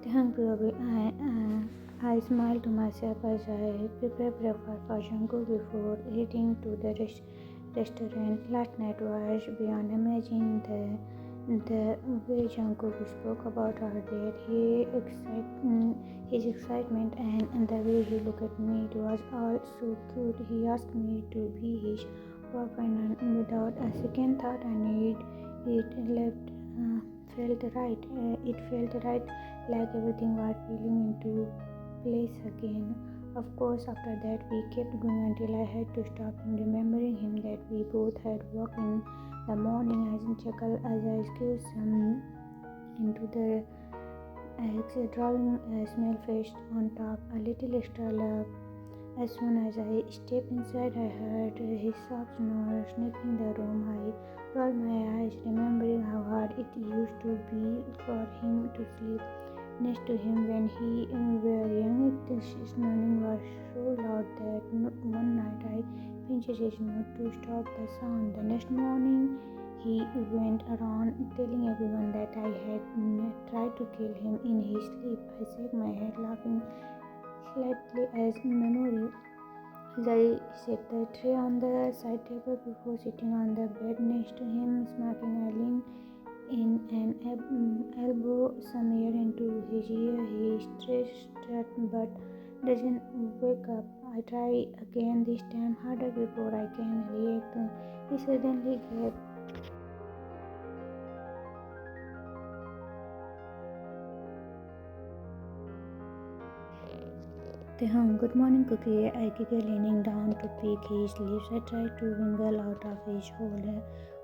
Probably I smiled to myself as I prepared breakfast for Jungkook before heading to the restaurant. Last night was beyond imagining. The way Jungkook spoke about our date, his excitement, and the way he looked at me, it was all so cute. He asked me to be his boyfriend, and without a second thought, I need it. Felt right. It felt right, like everything was falling into place again. Of course, after that, we kept going until I had to stop him, remembering him that we both had work in the morning. I chuckled as I squeezed some into the eggs, drawing a small fish on top, a little extra love. As soon as I stepped inside, I heard his soft snore sniffing the room. I rolled my eyes, remembering how hard it used to be for him to sleep next to him when we were young. The snoring was so loud that one night I pinched his nose to stop the sound. The next morning, he went around telling everyone that I had tried to kill him in his sleep. I shook my head, laughing slightly as memory. As I set the tray on the side table before sitting on the bed next to him, smoking, I leaned in an elbow some air into his ear. He stretched but doesn't wake up. I try again, this time harder before I can react. He suddenly gave good morning, Cookie. I giggled, leaning down to pick his lips. I tried to wiggle out of his hold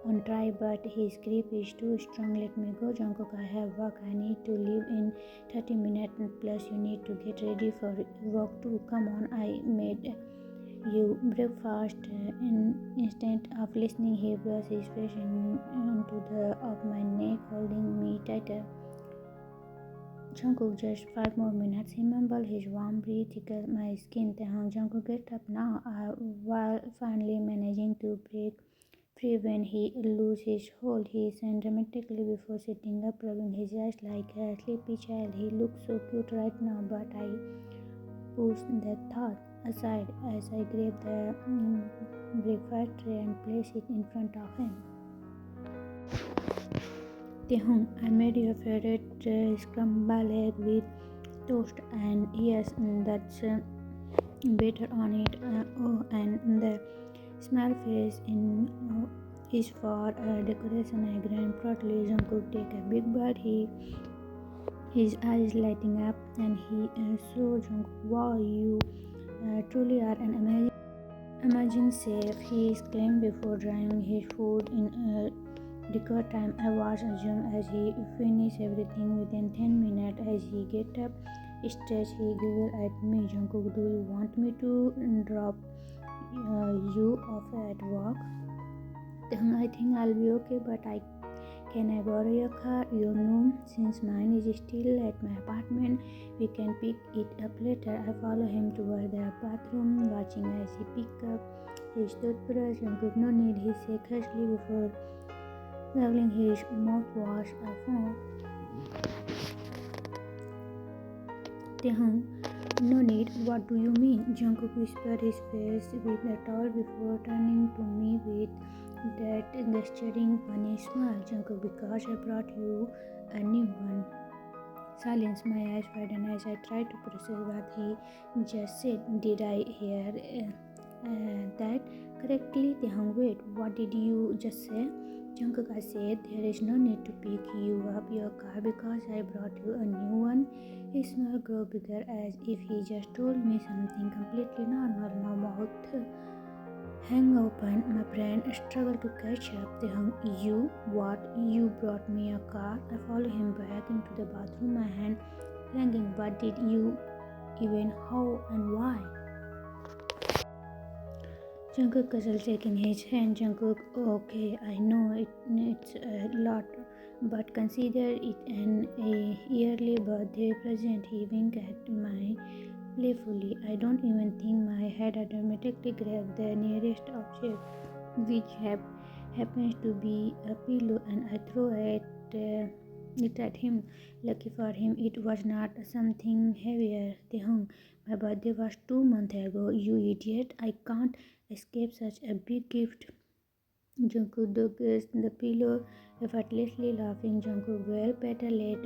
on try, but his grip is too strong. Let me go, Jungkook. I have work. I need to leave in 30 minutes. Plus, you need to get ready for work too. Come on, I made you breakfast. Instead of listening, he brushed his face onto the of my neck, holding me tighter. Jungkook, just 5 more minutes. He mumbled, his warm breath tickled my skin. Jungkook, get up now. While finally managing to break free when he loosed his hold, he sang dramatically before sitting up, rubbing his eyes like a sleepy child. He looked so cute right now, but I pushed that thought aside as I grabbed the breakfast tray and placed it in front of him. I made your favorite scrambled egg with toast, and yes, that's better on it. And the small face in is for decoration. I grinned proudly. Jungkook take a big bite. His eyes lighting up, and he saw Jungkook. Wow, you truly are an amazing chef, he exclaimed before drying his food in record time. I was assumed as he finished everything within 10 minutes. As he get up, stretch, he giggled at me. Jungkook, do you want me to drop you off at work? I think I'll be okay, but can I borrow your car? You know, since mine is still at my apartment, we can pick it up later. I follow him toward the bathroom, watching as he picked up his toothbrush. Jungkook, no need, he said harshly before gargling his mouthwash. No need, what do you mean? Jungkook whispered, his face with a towel before turning to me with that gesturing funny smile. Jungkook, because I brought you a new one. Silence, my eyes widened as I tried to process what he just said. Did I hear that correctly? Wait, what did you just say? Jungkook, I said there is no need to pick you up your car because I brought you a new one. His smile grew bigger as if he just told me something completely normal. My mouth hung open. My brain struggled to catch up. You? What? You brought me a car? I followed him back into the bathroom, my hand clenching. What did you even? How and why? Jungkook guzzled, shaking his hand. Jungkook, okay, I know it's a lot, but consider it an yearly birthday present. He winked at me playfully. I don't even think my head automatically grabbed the nearest object, which happens to be a pillow, and I throw it looked at him. Lucky for him, it was not something heavier. Taehoon, my birthday was 2 months ago. You idiot! I can't escape such a big gift. Jungkook dug the pillow, effortlessly laughing. Jungkook, well, better late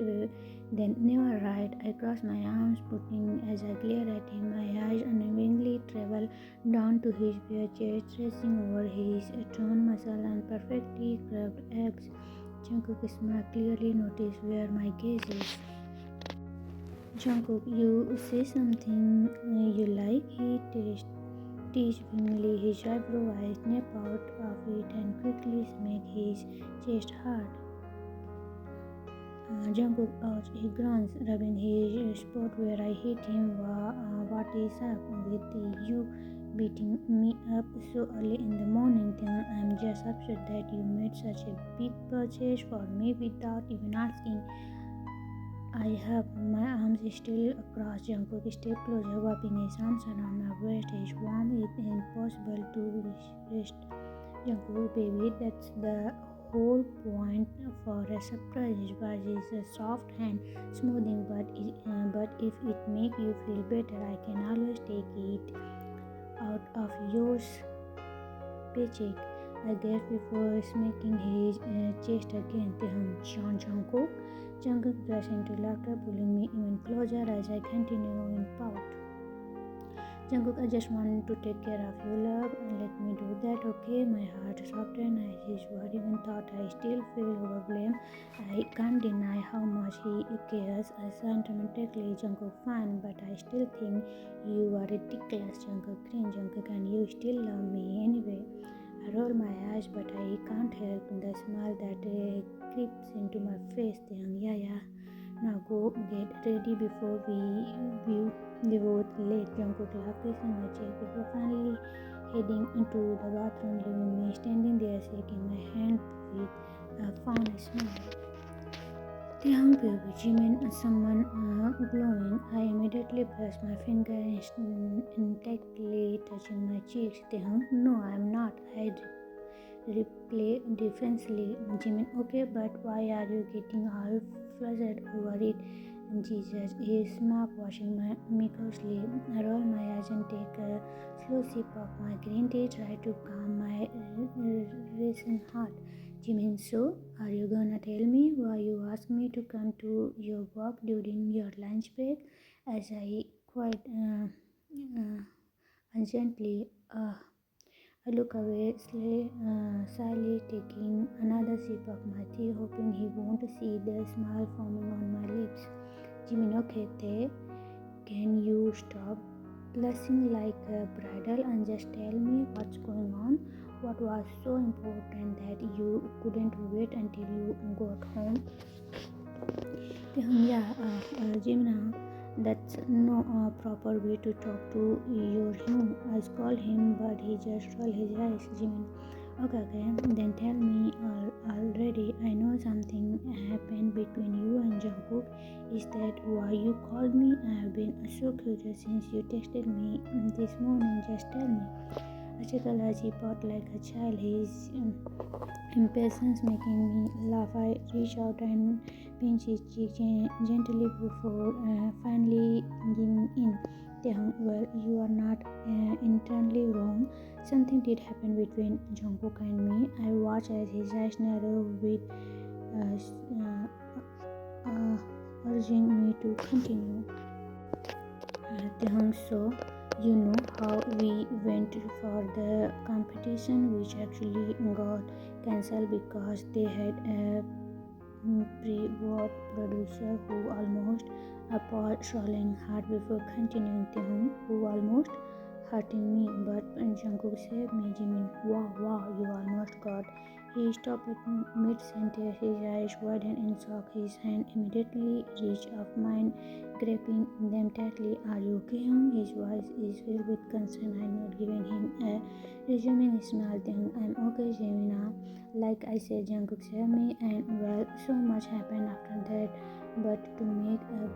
than never, right? I crossed my arms, putting as I glared at him. My eyes unknowingly traveled down to his bare chest, tracing over his toned muscle and perfectly curved abs. Jungkook smiled, clearly noticed where my gaze is. Jungkook, you say something you like? He teased wingly, his eyebrow eyes snap out of it and quickly smack his chest hard. Jungkook ouch, he grunts, rubbing his spot where I hit him. What is up with you beating me up so early in the morning? Then I'm just upset that you made such a big purchase for me without even asking. I have my arms still across. Jungkook stepped closer, wrapping his arms around my waist. His warmth is impossible to resist. Jungkook, baby, that's the whole point for a surprise. Was is a soft hand smoothing, but if it make you feel better, I can always take it out of yours paycheck. I guess before smacking his chest again. Jungkook. Jungkook burst into laughter, pulling me even closer as I continue in pout. Jungkook, I just want to take care of you, love, and let me do that, okay? My heart softened as his word, even thought I still feel overwhelmed. I can't deny how much he cares sentimentally. Jungkook, fine, but I still think you are ridiculous. Jungkook, cringe. Jungkook, and you still love me anyway. I roll my eyes, but I can't help the smile that creeps into my face. Yeah. Now go get ready before we both late. Jungkook laughed, kissing my cheek before finally heading into the bathroom, leaving me standing there shaking my hand with a fond smile. Taehoon, baby, Jimin, someone glowing. I immediately pressed my finger intactly touching my cheeks. Taehoon, no, I'm not. I replay defensively. Jimin, okay, but why are you getting all flustered over it? Jesus, he is mouthwashing me closely. I roll my eyes and take a slow sip of my green tea, try to calm my racing heart. Jimin, so are you gonna tell me why you asked me to come to your work during your lunch break? As I quite urgently I look away, slyly taking another sip of my tea, hoping he won't see the smile forming on my lips. Jimin, okay, can you stop blushing like a bridal and just tell me what's going on? What was so important that you couldn't wait until you got home? Jimin, that's no proper way to talk to your him. I called him, but he just rolled his eyes. Jimin, okay, then tell me already. I know something happened between you and Jungkook. Is that why you called me? I have been so curious since you texted me this morning. Just tell me. I chuckled as he barked like a child, his impatience making me laugh. I reached out and pinched his cheek gently before finally giving in. Taehoon, well, you are not entirely wrong. Something did happen between Jungkook and me. I watched as his eyes narrowed with urging me to continue. Taehoon, so you know how we went for the competition, which actually got cancelled because they had a pre-war producer who almost paused, swallowing hard before continuing. Taehoon, who almost hurting me, but Jungkook saved me. Jimin, wow, you almost got. He stopped mid-sentence, his eyes widened in shock. His hand immediately reached up mine, gripping them tightly. Are you okay, hon? His voice is filled with concern. I not giving him a resuming smile. Then I'm okay, Jemina. Like I said, Jungkook saved me, and well, so much happened after that. But to make a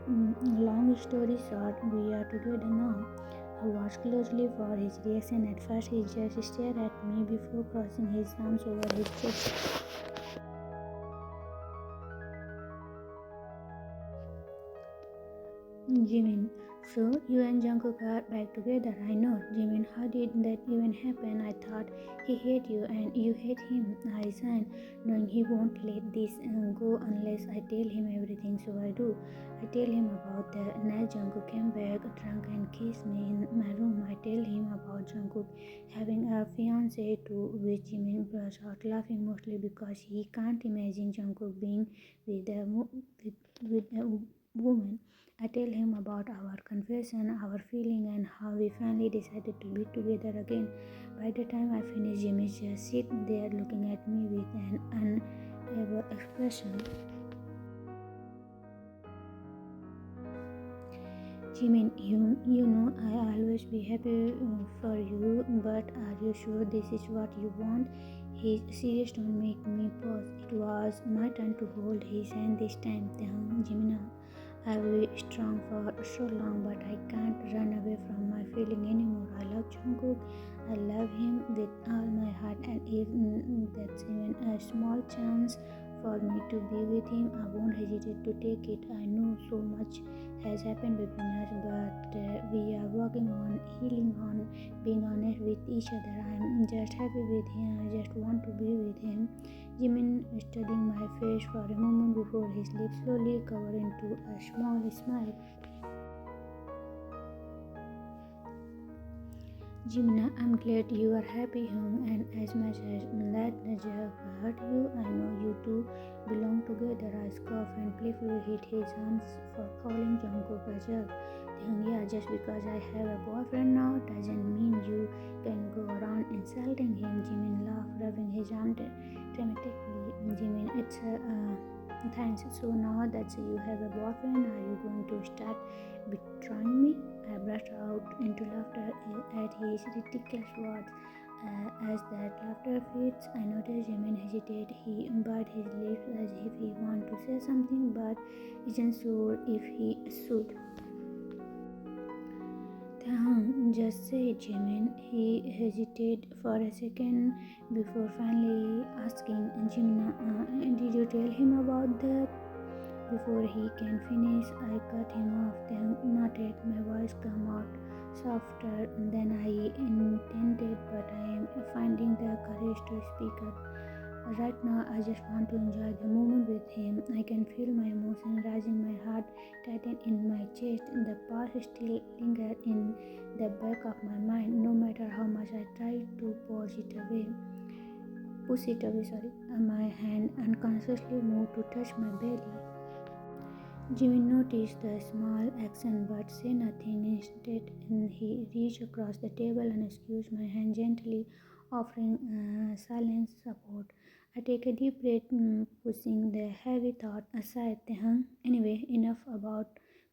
long story short, we are together now. I watched closely for his reaction. At first, he just stared at me before crossing his arms over his chest. Jimin, so you and Jungkook are back together. I know. Jimin, how did that even happen? I thought he hated you and you hate him. I sighed, knowing he won't let this go unless I tell him everything. So I do. I tell him about the night Jungkook came back drunk and kissed me in my room. I tell him about Jungkook having a fiance too, which Jimin burst out laughing mostly because he can't imagine Jungkook being with a woman. I tell him about our confession, our feeling, and how we finally decided to be together again. By the time I finish, Jimmy just sitting there looking at me with an unable expression. Jimin, you know I always be happy for you, but are you sure this is what you want? His serious tone made me pause. It was my turn to hold his hand this time. Jimin, I've been strong for so long, but I can't run away from my feeling anymore. I love Jungkook. I love him with all my heart, and if that's even a small chance for me to be with him, I won't hesitate to take it. I know so much has happened between us, but we are working on healing, on being honest with each other. I'm just happy with him. I just want to be with him. Jimin studying my face for a moment before his lips slowly covered into a small smile. Jimna, I'm glad you are happy home, and as much as that job hurt you, I know you two belong together. I scoffed and playfully hit his arms for calling Jungkook a jerk. Yeah, just because I have a boyfriend now doesn't mean you can go around insulting him. Jimin laughed, rubbing his arm dramatically. Jimin, it's thanks. So now that you have a boyfriend, are you going to start betraying me? I burst out into laughter at his ridiculous words. As that laughter fades, I noticed Jimin hesitate. He bit his lips as if he wanted to say something, but isn't sure if he should. Just say Jimin. He hesitated for a second before finally asking, Jimina, did you tell him about that? Before he can finish, I cut him off, then noted my voice come out softer than I intended, but I am finding the courage to speak up. Right now, I just want to enjoy the moment with him. I can feel my emotion rising, my heart tighten in my chest, and the past still linger in the back of my mind, no matter how much I try to push it away, my hand unconsciously moved to touch my belly. Jimmy noticed the small action but said nothing. Instead, he reached across the table and squeezed my hand gently, offering silent support. I take a deep breath, pushing the heavy thought aside. Anyway, enough about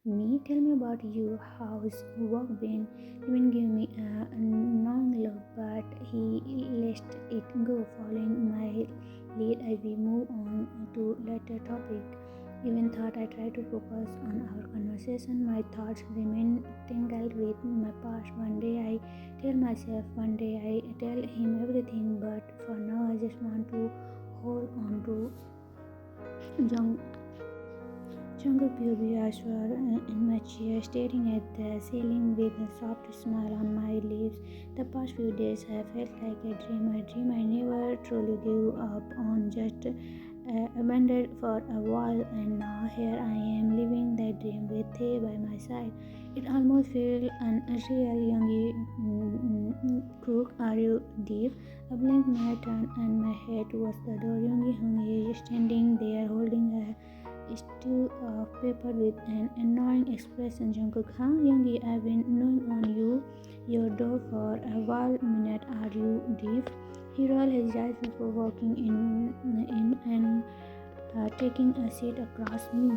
me. Tell me about you. How's work been? Jimmy gave me a knowing look, but he let it go, following my lead as we move on to later topic. Even thought I tried to focus on our conversation, my thoughts remain tangled with my past. One day I tell myself, one day I tell him everything, but for now I just want to hold on to Jung. Jungkook POV. I swore in my chair, staring at the ceiling with a soft smile on my lips. The past few days have felt like a dream I never truly gave up on, just abandoned for a while, and now here I am living that dream with Thay by my side. It almost feels unreal. Yoongi, Cook, are you deep? I blinked my turn and my head towards the door. Yoongi is standing there holding a stew of paper with an annoying expression. Jungkook, huh? Yoongi, I've been knocking on your door for a while. Minute, are you deep? He rolled his eyes before walking in and taking a seat across me.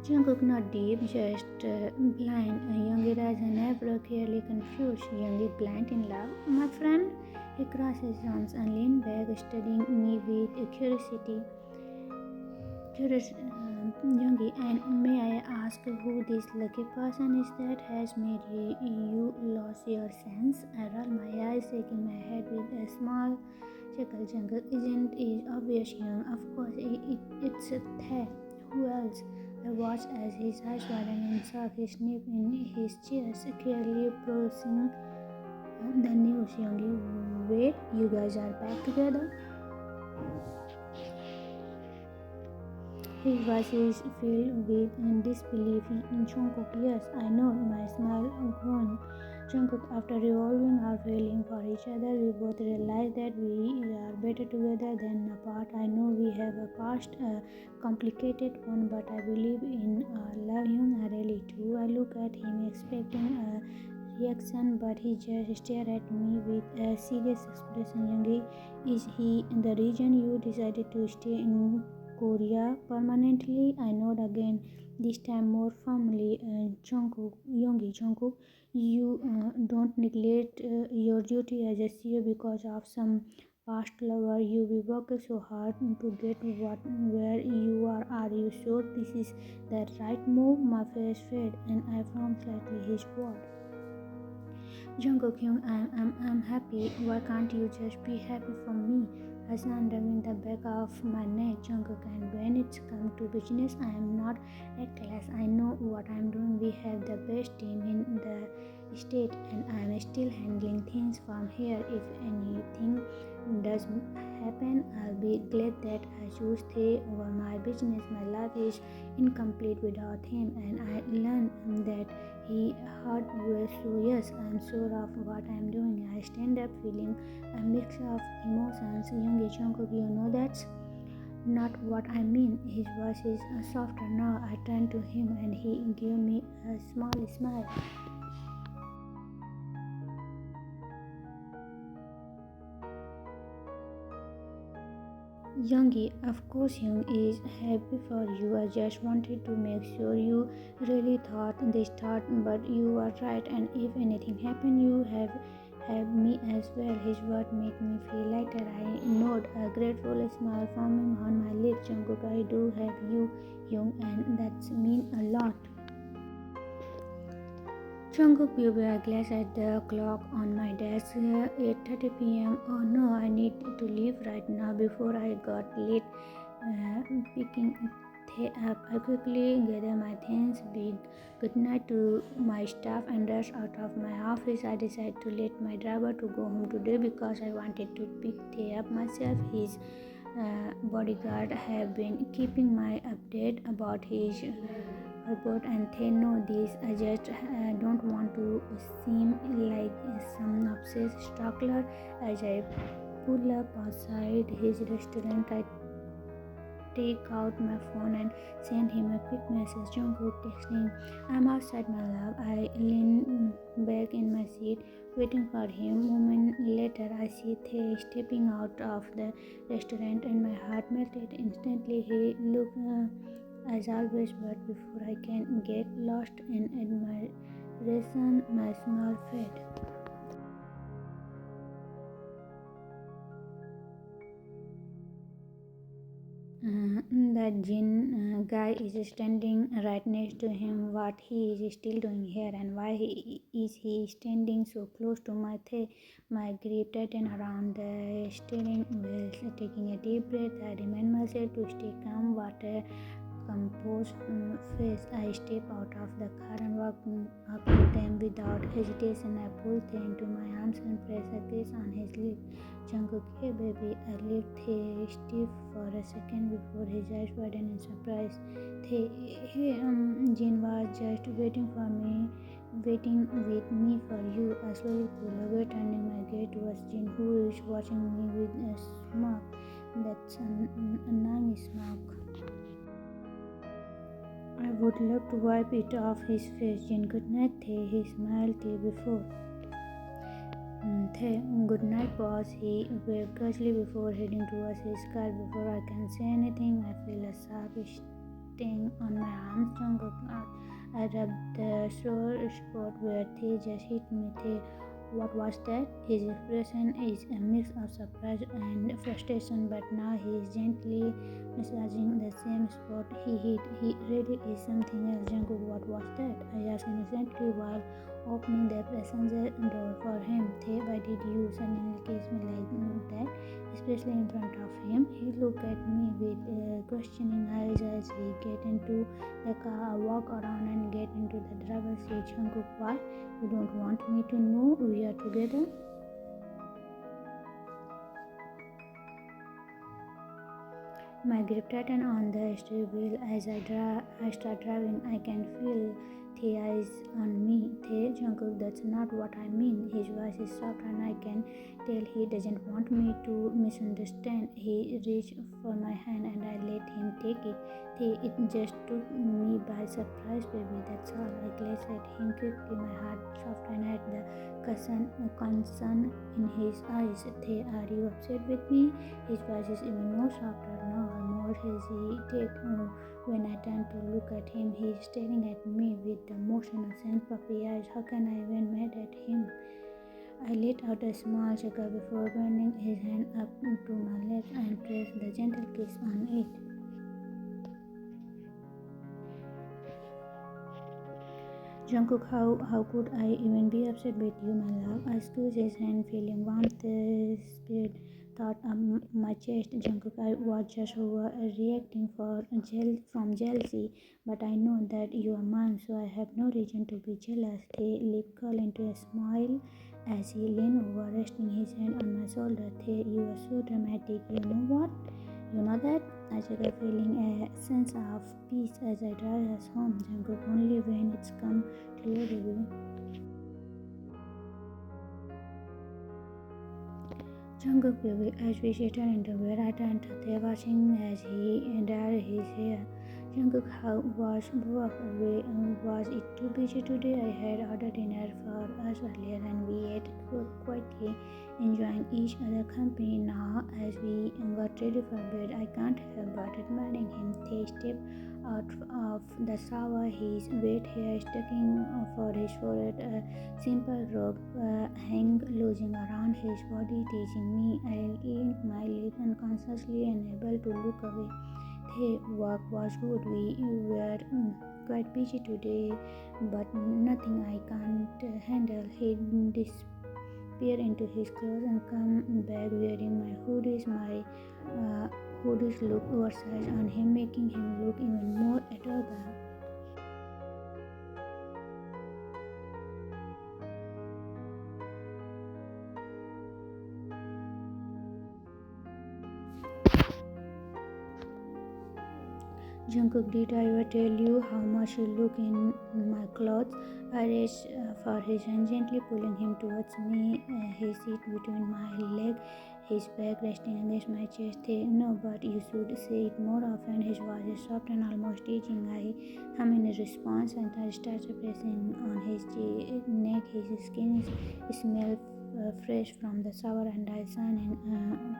Jungkook not deep, just blind. Yoongi eyes are never clearly confused. Yoongi blind in love, my friend. He crossed his arms and leaned back, studying me with curiosity. Yoongi, and may I ask who this lucky person is that has made you lose your sense? I roll my eyes, shaking my head with a small chuckle. Jungkook, isn't it obvious, young? Of course, it's a Thay. Who else? I watched as his eyes widened and saw his nip in his chest, clearly processing the news. Yoongi, wait, you guys are back together? His voice is filled with disbelief. Jungkook, yes, I know. My smile grown. Jungkook, after revolving our feeling for each other, we both realized that we are better together than apart. I know we have a past, a complicated one, but I believe in love him. I really do. I look at him expecting a reaction, but he just stared at me with a serious expression. Yoongi, is he the reason you decided to stay in Korea permanently? I nod again, this time more firmly. Jungkook, you don't neglect your duty as a CEO because of some past lover. You will work so hard to get where you are. Are you sure this is the right move? My face faded and I frowned slightly. His word. Jungkook, I'm happy. Why can't you just be happy for me? I stand in the back of my neck, Jungkook, and when it's come to business, I am not reckless. I know what I'm doing. We have the best team in the state, and I'm still handling things from here. If anything does happen, I'll be glad that I choose Tae over my business. My life is incomplete without him, and I learned that he heard well. So yes, I'm sure of what I'm doing. I stand up feeling a mix of emotions. Yoongi, Jungkook, you know that's not what I mean. His voice is softer now. I turned to him and he gave me a small smile. Yoongi, of course Young is happy for you. I just wanted to make sure you really thought this thought, but you were right, and if anything happened, you have me as well. His word made me feel lighter. I nod, a grateful smile forming on my lips. Jungkook, I do have you, Young, and that's mean a lot. Jungkook blew a glass at the clock on my desk. 8:30 p.m. Oh no, I need to leave right now before I got late picking Tae up. I quickly gathered my things, bid goodnight to my staff, and rushed out of my office. I decided to let my driver to go home today because I wanted to pick Tae up myself. His bodyguard have been keeping my update about his report, and they know this. I just don't want to seem like some obsessed stalker. As I pull up outside his restaurant, I take out my phone and send him a quick message. Jungkook texting, I'm outside my love. I lean back in my seat, waiting for him. Moment later, I see Tae stepping out of the restaurant and my heart melted instantly. He looked as always, but before I can get lost in admiration, my smile faded. That Jin guy is standing right next to him. What he is still doing here, and why is he standing so close to my thigh? My grip tightened around the steering wheel. Taking a deep breath, I remind myself to stay calm. What a composed face. I step out of the car and walk up to them without hesitation. I pull Thea into my arms and press a kiss on his lips. Jungkook, hey baby. I left Thea stiff for a second before his eyes widened in surprise. Thea, hey, Jin was just waiting with me for you. I slowly pull away, turning my gaze towards Jin, who is watching me with a smirk. That's an annoying smirk. I would love to wipe it off his face. Jin, good night, Thea. He smiled till before. Thea, good night, boss. He waved casually before heading towards his car. Before I can say anything, I feel a sharp sting on my arm. Jungkook, I rubbed the sore spot where Thea just hit me. Thea, what was that? His expression is a mix of surprise and frustration, but now he is gently massaging the same spot he hit. He really is something else. Jungkook, what was that? I asked innocently while opening the passenger door for him. Thea, why did you suddenly kiss me like that? especially in front of him. He looked at me with questioning eyes as we get into the car, walk around and get into the driver's seat. Jungkook, why? You don't want me to know we are together? My grip tightened on the steering wheel as I start driving. I can feel the eyes on me. Tae, Jungkook, that's not what I mean. His voice is soft and I can tell he doesn't want me to misunderstand. He reached for my hand and I let him take it. Tae, it just took me by surprise, baby, that's all. I glanced at him quickly. My heart softened at the concern in his eyes. Tae, are you upset with me? His voice is even more softer now, more hesitant. When I turn to look at him, he is staring at me with the most innocent puppy eyes. How can I even mad at him? I let out a small chuckle before bending his hand up to my lips and pressed the gentle kiss on it. Jungkook, how could I even be upset with you, my love? I squeezed his hand, feeling warmth spirit thought up my chest. Jungkook, I was just reacting from jealousy, but I know that you are mine, so I have no reason to be jealous. They lip curled into a smile as he leaned over, resting his hand on my shoulder. They, you are so dramatic. You know what? You know that? I started feeling a sense of peace as I drive us home. Jungkook, only when it's come to your review. Jungkook, baby, as we settled into bed, I turned to Tae watching as he dried his hair. Jungkook, how was work? Was it too busy today? I had ordered dinner for us earlier and we ate quietly, enjoying each other's company. Now, as we got ready for bed, I can't help but admiring him. They stepped out of the shower, his wet hair sticking for his forehead, a simple robe hang losing around his body, teasing me. I licked my lips unconsciously, unable to look away. Hey, work was good. We were quite busy today, but nothing I can't handle. He disappeared into his clothes and come back wearing my hoodies. My hoodies looked oversized on him, making him look even more adorable. Jungkook, did I ever tell you how much you look in my clothes? I reached for his hand, gently pulling him towards me. His seat between my legs, his back resting against my chest. No, but you should say it more often. His voice is soft and almost teasing. I hum in response and I started pressing on his neck. His skin smelled fresh from the shower and I sun in.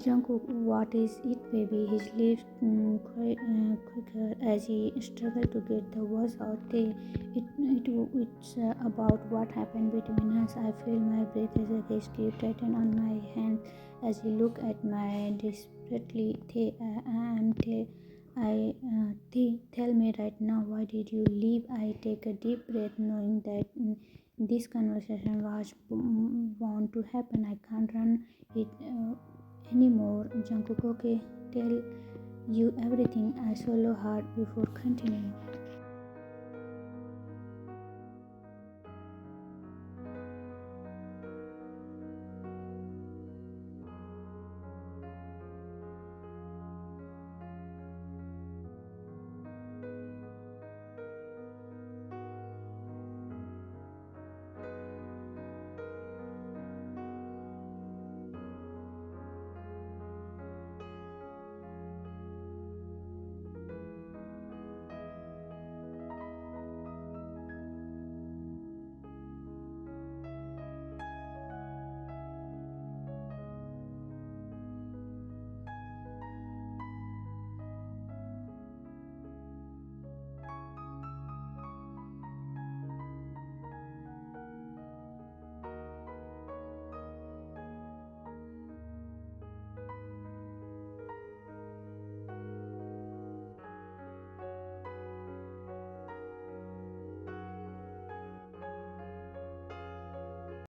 Jungkook, what is it, baby? His lips quicker as he struggled to get the words out. It's about what happened between us. I feel my breath as his grip tightened on my hand as he looked at my desperately. Tell me right now, why did you leave? I take a deep breath, knowing that this conversation was bound to happen. I can't run it anymore. Jungkook, okay, tell you everything. I swallow hard before continuing.